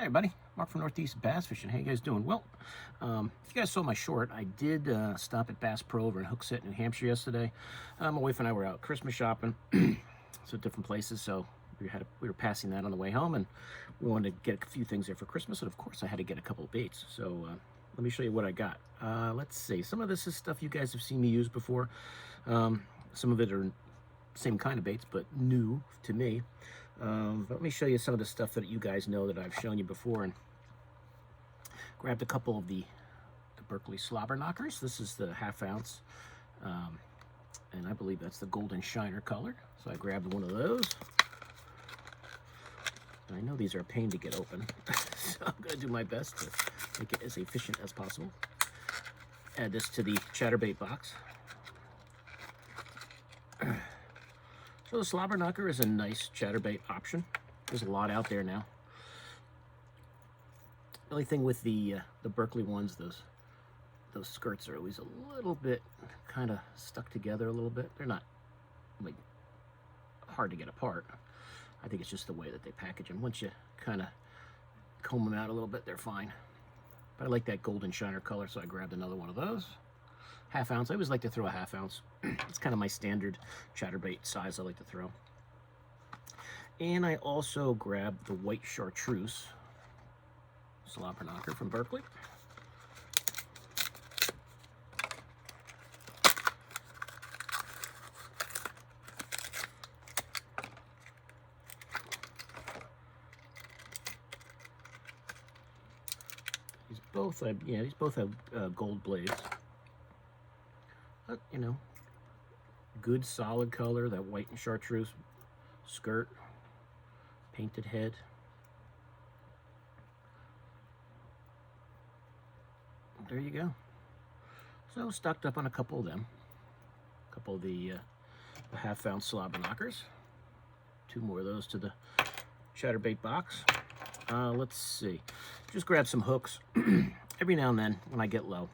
Hey, buddy. Mark from Northeast Bass Fishing. How you guys doing? Well, if you guys saw my short, I did stop at Bass Pro over in Hooksett, New Hampshire yesterday. My wife and I were out Christmas shopping, so different places. So we were passing that on the way home, and we wanted to get a few things there for Christmas. And of course, I had to get a couple of baits. So let me show you what I got. Let's see. Some of this is stuff you guys have seen me use before. Some of it are same kind of baits, but new to me. But let me show you some of the stuff that you guys know that I've shown you before. And grabbed a couple of the Berkley slobber knockers. This is the 1/2 ounce, and I believe that's the golden shiner color. So I grabbed one of those. And I know these are a pain to get open, so I'm going to do my best to make it as efficient as possible. Add this to the chatterbait box. So the slobber knocker is a nice chatterbait option. There's a lot out there now. The only thing with the Berkley ones, those skirts are always a little bit kind of stuck together a little bit. They're not like hard to get apart. I think it's just the way that they package them. Once you kind of comb them out a little bit, they're fine. But I like that golden shiner color, so I grabbed another one of those. 1/2 ounce. I always like to throw a 1/2 ounce. It's kind of my standard chatterbait size I like to throw. And I also grabbed the white chartreuse slobber knocker from Berkley. These both have gold blades. But, you know, good solid color, that white and chartreuse skirt, painted head. There you go. So stocked up on a couple of them. A couple of the 1/2 ounce slobber knockers. 2 more of those to the chatterbait box. Let's see. Just grab some hooks. Every now and then when I get low.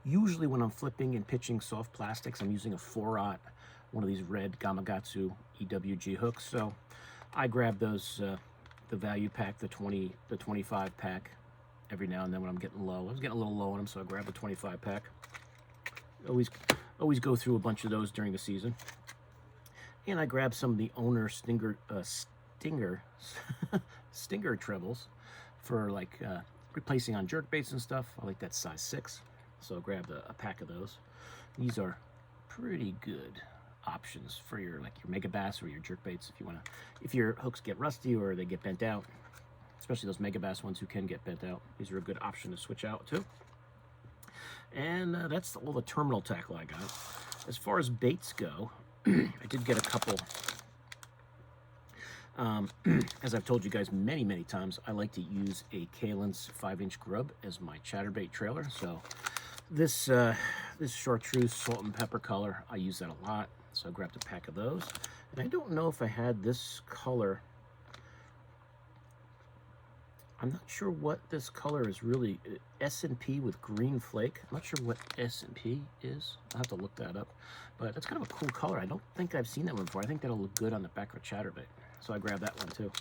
Usually when I'm flipping and pitching soft plastics, I'm using a 4/0, one of these red Gamakatsu EWG hooks. So I grab those, the value pack, the 25 pack, every now and then when I'm getting low. I was getting a little low on them, so I grabbed the 25 pack. Always go through a bunch of those during the season. And I grabbed some of the owner stinger trebles for like replacing on jerk baits and stuff. I like that size 6. So I grabbed a pack of those. These are pretty good options for your mega bass or your jerk baits if your hooks get rusty or they get bent out, especially those mega bass ones who can get bent out. These are a good option to switch out to. And that's all the terminal tackle I got. As far as baits go, I did get a couple. As I've told you guys many times, I like to use a Kalin's 5-inch grub as my chatterbait trailer. So this chartreuse salt and pepper color, I use that a lot. So I grabbed a pack of those. And I don't know if I had this color. I'm not sure what this color is really. S&P with green flake. I'm not sure what S&P is. I'll have to look that up. But that's kind of a cool color. I don't think I've seen that one before. I think that'll look good on the back of a chatterbait. So I grabbed that one too.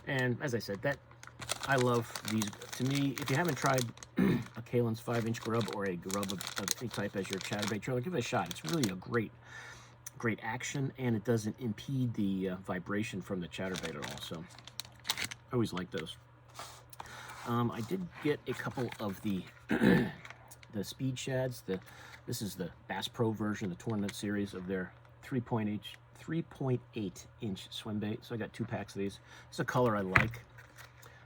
And as I said, I love these. To me, if you haven't tried a Kalin's 5-inch grub or a grub of any type as your chatterbait trailer, give it a shot. It's really a great action, and it doesn't impede the vibration from the chatterbait at all. So I always like those. I did get a couple of the speed shads. This is the Bass Pro version, the tournament series of their 3.8 inch swim bait. So I got 2 packs of these. It's a color I like.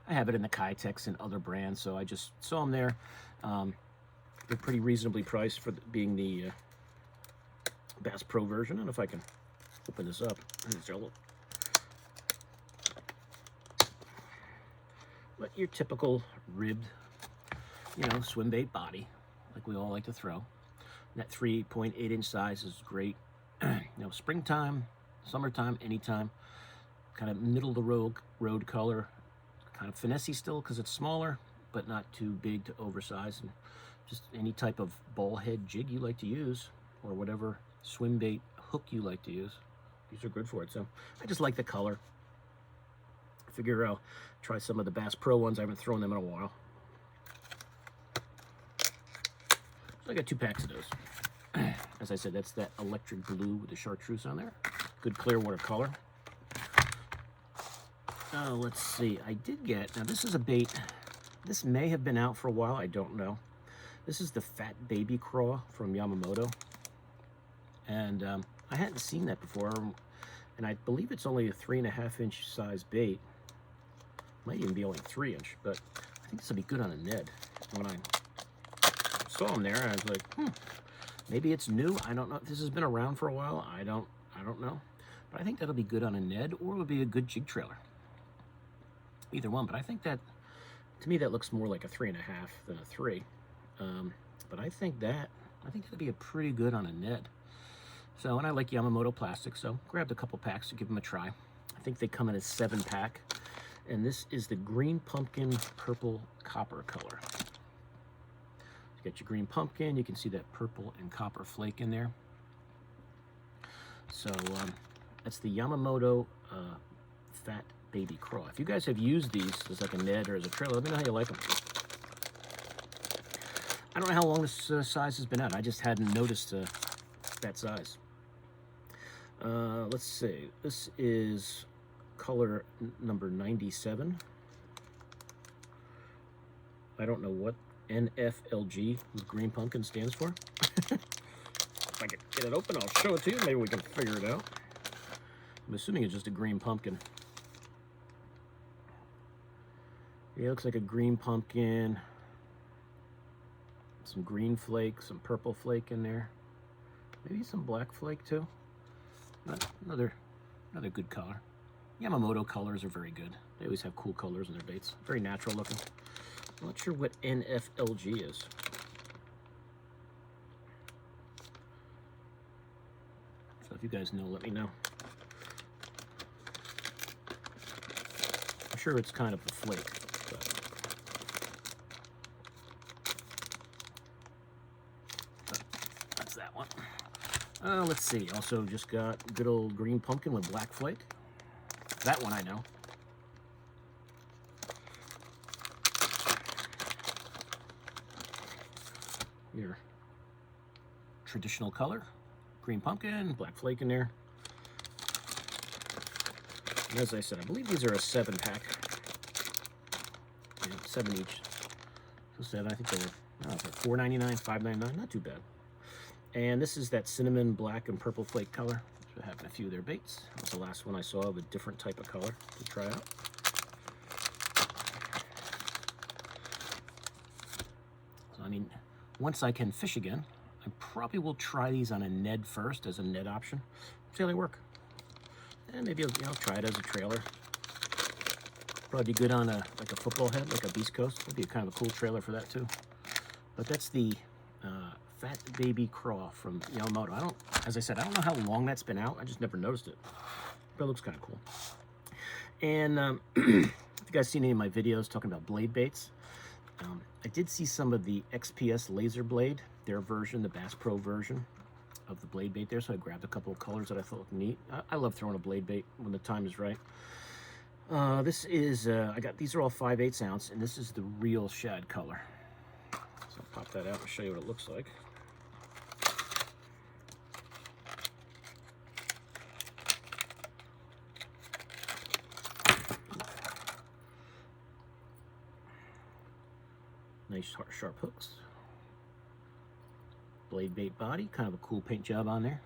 I have it in the Kitex and other brands, so I just saw them there. They're pretty reasonably priced for being the Bass Pro version. I don't know if I can open this up. But your typical ribbed, swim bait body, like we all like to throw. That 3.8 inch size is great. Springtime, summertime, anytime. Kind of middle of the road color. Kind of finessey still because it's smaller, but not too big to oversize. And just any type of ball head jig you like to use, or whatever swim bait hook you like to use. These are good for it. So I just like the color. Figure I'll try some of the Bass Pro ones. I haven't thrown them in a while. So I got 2 packs of those. As I said, that's that electric blue with the chartreuse on there. Good clear watercolor. Let's see. I did get, now this is a bait. This may have been out for a while. I don't know. This is the Fat Baby Craw from Yamamoto. And I hadn't seen that before. And I believe it's only a 3.5-inch size bait. Might even be only 3-inch, but I think this will be good on a Ned. When I saw him there, I was like, maybe it's new. I don't know if this has been around for a while. I don't know. But I think that'll be good on a Ned, or it'll be a good jig trailer. Either one, but I think that, to me, that looks more like a 3.5 than a 3. But I think that'll be a pretty good on a Ned. So, and I like Yamamoto plastic, so grabbed a couple packs to give them a try. I think they come in a 7-pack, and this is the green pumpkin purple copper color. You got your green pumpkin, you can see that purple and copper flake in there. So that's the Yamamoto Fat Baby Craw. If you guys have used these as like a Ned or as a trailer, let me know how you like them. I don't know how long this size has been out. I just hadn't noticed that size. Let's see. This is color number 97. I don't know what NFLG with green pumpkin stands for. If I can get it open, I'll show it to you. Maybe we can figure it out. I'm assuming it's just a green pumpkin. Yeah, it looks like a green pumpkin. Some green flake, some purple flake in there. Maybe some black flake too. Another good color. Yamamoto colors are very good. They always have cool colors in their baits. Very natural looking. I'm not sure what NFLG is. So if you guys know, let me know. I'm sure it's kind of a flake. That's that one. Let's see. Also just got good old green pumpkin with black flake. That one I know. Your traditional color. Green pumpkin, black flake in there. And as I said, I believe these are a 7-pack. Yeah, 7 each. So 7, I think they were $4.99, $5.99, not too bad. And this is that cinnamon, black, and purple flake color. So I have a few of their baits. That's the last one I saw of a different type of color to try out. So, I mean, once I can fish again, I probably will try these on a Ned first as a Ned option. See how they work. And maybe I'll try it as a trailer. Probably be good on like a football head, like a Beast Coast. Would be kind of a cool trailer for that too. But that's the Fat Baby Craw from Yamamoto. As I said, I don't know how long that's been out. I just never noticed it. But it looks kind of cool. And if you guys seen any of my videos talking about blade baits, I did see some of the XPS laser blade, their version, the Bass Pro version of the blade bait there. So I grabbed a couple of colors that I thought looked neat. I love throwing a blade bait when the time is right. This is, these are all 5/8 ounce, and this is the real shad color. So I'll pop that out and show you what it looks like. Nice sharp hooks. Blade bait body, kind of a cool paint job on there.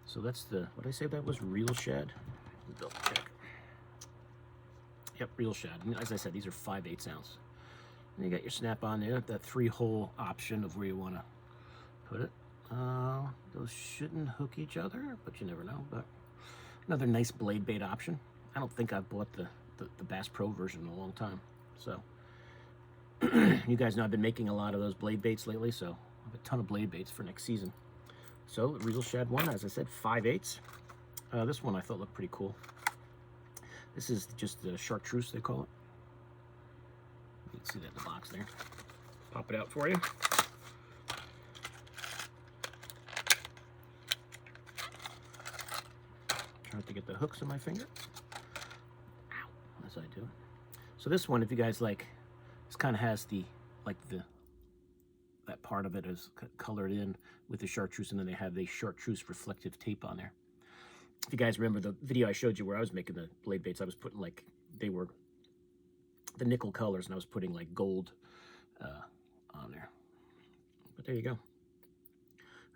So that's the, what did I say that was? Real shad? Double check. Yep, real shad. And as I said, these are 5/8 ounce. And you got your snap on there, that 3-hole option of where you want to put it. Those shouldn't hook each other, but you never know. But another nice blade bait option. I don't think I've bought the Bass Pro version in a long time. So you guys know I've been making a lot of those blade baits lately, so I have a ton of blade baits for next season. So Real Shad one, as I said, 5/8. This one I thought looked pretty cool. This is just the chartreuse, they call it. You can see that in the box there. Pop it out for you. Trying to get the hooks on my finger. Ow. as I do. So this one, if you guys like, this kind of has the, like that part of it is colored in with the chartreuse, and then they have the chartreuse reflective tape on there. If you guys remember the video I showed you where I was making the blade baits, I was putting like, they were the nickel colors, and I was putting like gold on there. But there you go.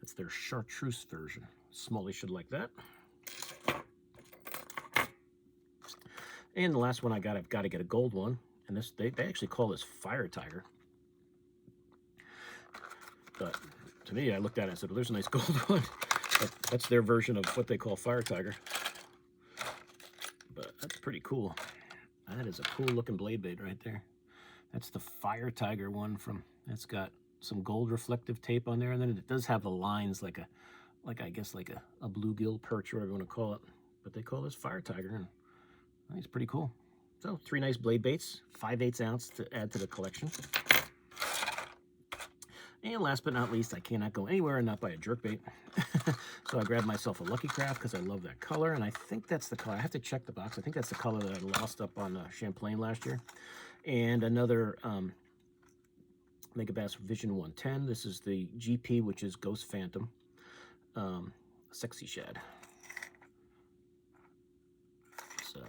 That's their chartreuse version. Smalley should like that. And the last one I got, I've got to get a gold one. And this, they actually call this Fire Tiger. But to me, I looked at it and said, well, there's a nice gold one. But that's their version of what they call Fire Tiger. But that's pretty cool. That is a cool looking blade bait right there. That's the Fire Tiger one it's got some gold reflective tape on there. And then it does have the lines like I guess like a bluegill perch, or whatever you want to call it. But they call this Fire Tiger, and I think it's pretty cool. So 3 nice blade baits, 5/8 ounce to add to the collection. And last but not least, I cannot go anywhere and not buy a jerkbait. So I grabbed myself a Lucky Craft because I love that color, and I think that's the color. I have to check the box. I think that's the color that I lost up on Champlain last year. And another Megabass Vision 110. This is the GP, which is Ghost Phantom Sexy Shad. So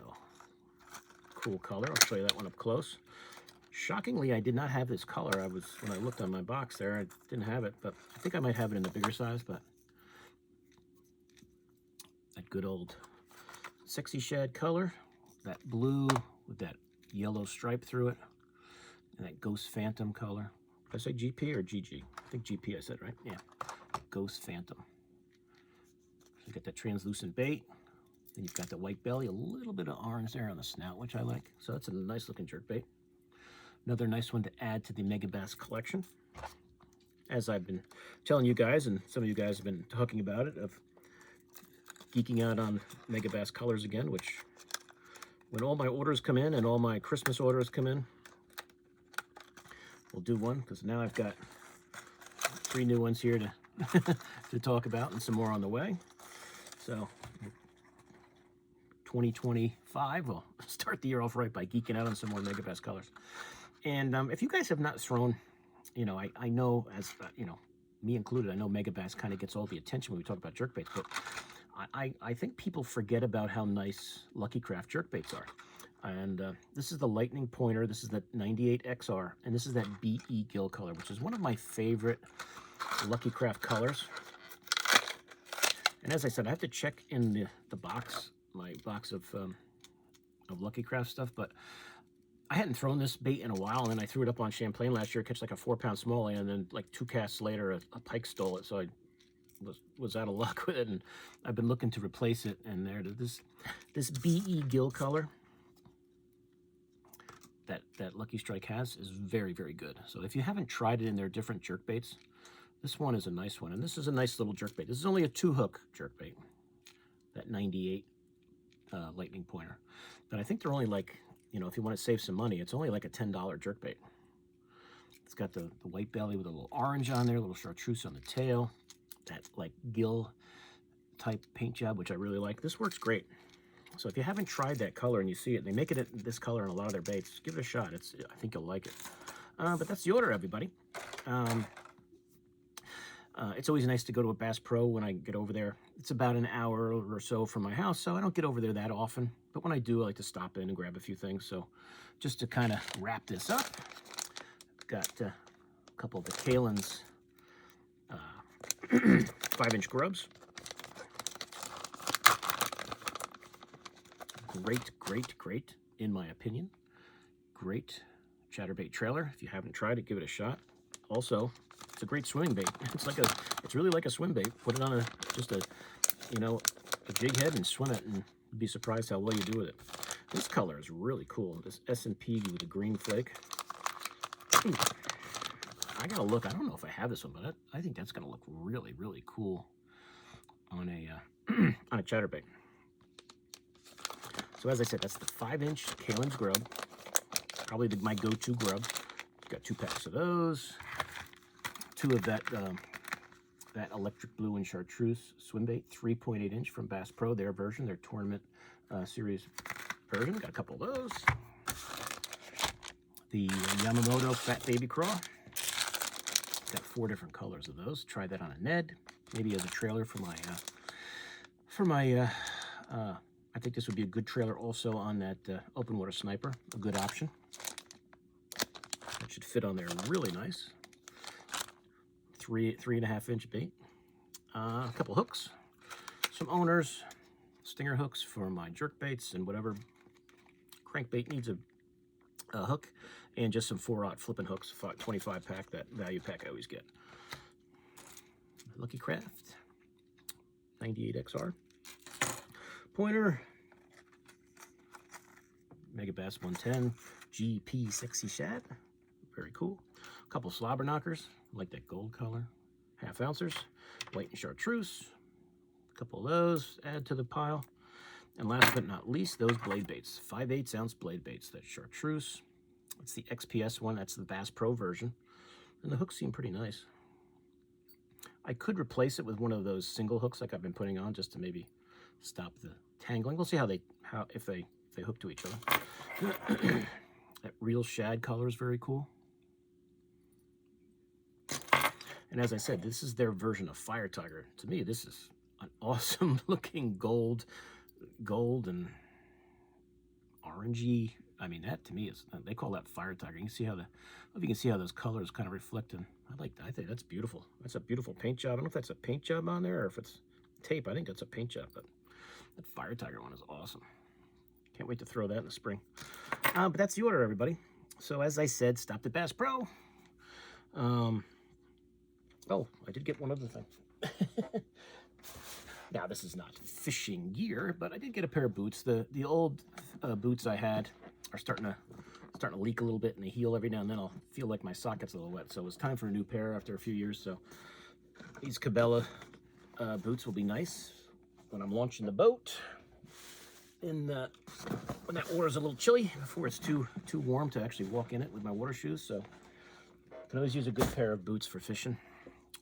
cool color. I'll show you that one up close. Shockingly, I did not have this color. When I looked on my box there, I didn't have it, but I think I might have it in the bigger size. But that good old Sexy Shad color, that blue with that yellow stripe through it, and that Ghost Phantom color. Did I say GP or GG? I think GP I said, right? Yeah. Ghost Phantom. So you got that translucent bait. Then you've got the white belly, a little bit of orange there on the snout, which I like. So that's a nice looking jerkbait. Another nice one to add to the Megabass collection. As I've been telling you guys, and some of you guys have been talking about it, of geeking out on Megabass colors again, which when all my orders come in and all my Christmas orders come in, we'll do one, because now I've got 3 new ones here to to talk about, and some more on the way. So 2025, we'll start the year off right by geeking out on some more Megabass colors. And if you guys have not thrown, you know, I know, as you know, me included, I know Megabass kind of gets all the attention when we talk about jerkbaits, but I think people forget about how nice Lucky Craft jerkbaits are. And this is the Lightning Pointer. This is the 98 XR, and this is that BE Gill color, which is one of my favorite Lucky Craft colors. And as I said, I have to check in the box, my box of Lucky Craft stuff, but I hadn't thrown this bait in a while, and then I threw it up on Champlain last year, catch like a 4-pound smallie, and then like 2 casts later, a pike stole it, so I was out of luck with it, and I've been looking to replace it. And there, this BE Gill color that Lucky Strike has is very, very good. So if you haven't tried it in their different jerkbaits, this one is a nice one, and this is a nice little jerkbait. This is only a 2-hook jerkbait, that 98 Lightning Pointer, but I think they're only like, you know, if you want to save some money, it's only like a $10 jerkbait. It's got the white belly with a little orange on there, a little chartreuse on the tail, that like gill type paint job, which I really like. This works great. So if you haven't tried that color and you see it, they make it this color in a lot of their baits, give it a shot. I think you'll like it. But that's the order, everybody. It's always nice to go to a Bass Pro when I get over there. It's about an hour or so from my house, so I don't get over there that often. But when I do, I like to stop in and grab a few things. So just to kind of wrap this up, got a couple of the Kalen's 5-inch grubs. Great, in my opinion. Great chatterbait trailer. If you haven't tried it, give it a shot. Also, it's a great swimming bait. It's really like a swim bait. Put it on just a jig head and swim it, and you'd be surprised how well you do with it. This color is really cool. This S&P with a green flake. Ooh. I gotta look. I don't know if I have this one, but I think that's gonna look really, really cool on a on a chatterbait. So as I said, that's the 5-inch Kalen's grub. Probably my go-to grub. Got 2 packs of those. 2 of that electric blue and chartreuse swim bait, 3.8 inch from Bass Pro, their version, their tournament series version. Got a couple of those. The Yamamoto Fat Baby Craw. Got 4 different colors of those. Try that on a Ned. Maybe as a trailer for my I think this would be a good trailer also on that open water sniper. A good option. That should fit on there really nice. 3.5 inch bait. A couple hooks. Some owners. Stinger hooks for my jerk baits and whatever crankbait needs a hook, and just some 4/0 flipping hooks, 25 pack, that value pack I always get. Lucky Craft 98 XR pointer, Mega Bass 110 GP Sexy Shad, very cool. A couple slobber knockers, I like that gold color, 1/2 ounces, white and chartreuse. A couple of those, add to the pile. And last but not least, those blade baits, 5/8 ounce blade baits. That's chartreuse. It's the XPS one. That's the Bass Pro version. And the hooks seem pretty nice. I could replace it with one of those single hooks like I've been putting on, just to maybe stop the tangling. We'll see if they hook to each other. That real shad color is very cool. And as I said, this is their version of Fire Tiger. To me, this is an awesome looking gold and orangey. I mean, that to me is, they call that Fire Tiger. You can see how I don't know if you can see how those colors kind of reflecting. I like that. I think that's beautiful. That's a beautiful paint job. I don't know if that's a paint job on there or if it's tape. I think that's a paint job, but that Fire Tiger one is awesome. Can't wait to throw that in the spring. But that's the order, everybody. So as I said, stopped at Bass Pro. Oh, I did get one other thing. Now, this is not fishing gear, but I did get a pair of boots. The old boots I had are starting to leak a little bit, and they heal every now and then. I'll feel like my sock gets a little wet, so it's time for a new pair after a few years. So these Cabela boots will be nice when I'm launching the boat, when that water's a little chilly, before it's too warm to actually walk in it with my water shoes. So you can always use a good pair of boots for fishing,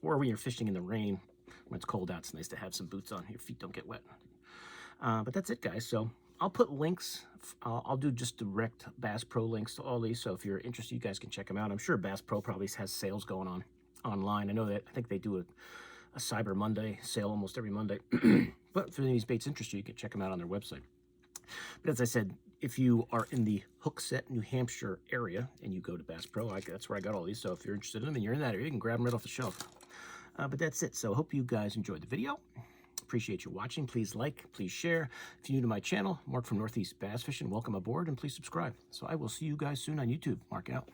or when you're fishing in the rain. When it's cold out, it's nice to have some boots on. Your feet don't get wet. But that's it, guys. So I'll put links. I'll do just direct Bass Pro links to all these. So if you're interested, you guys can check them out. I'm sure Bass Pro probably has sales going on online. I know that. I think they do a Cyber Monday sale almost every Monday. But if any of these baits interest you, you can check them out on their website. But as I said, if you are in the Hookset, New Hampshire area and you go to Bass Pro, that's where I got all these. So if you're interested in them and you're in that area, you can grab them right off the shelf. But that's it. So I hope you guys enjoyed the video. Appreciate you watching. Please like, please share. If you're new to my channel, Mark from Northeast Bass Fishing, welcome aboard, and please subscribe. So I will see you guys soon on YouTube. Mark out.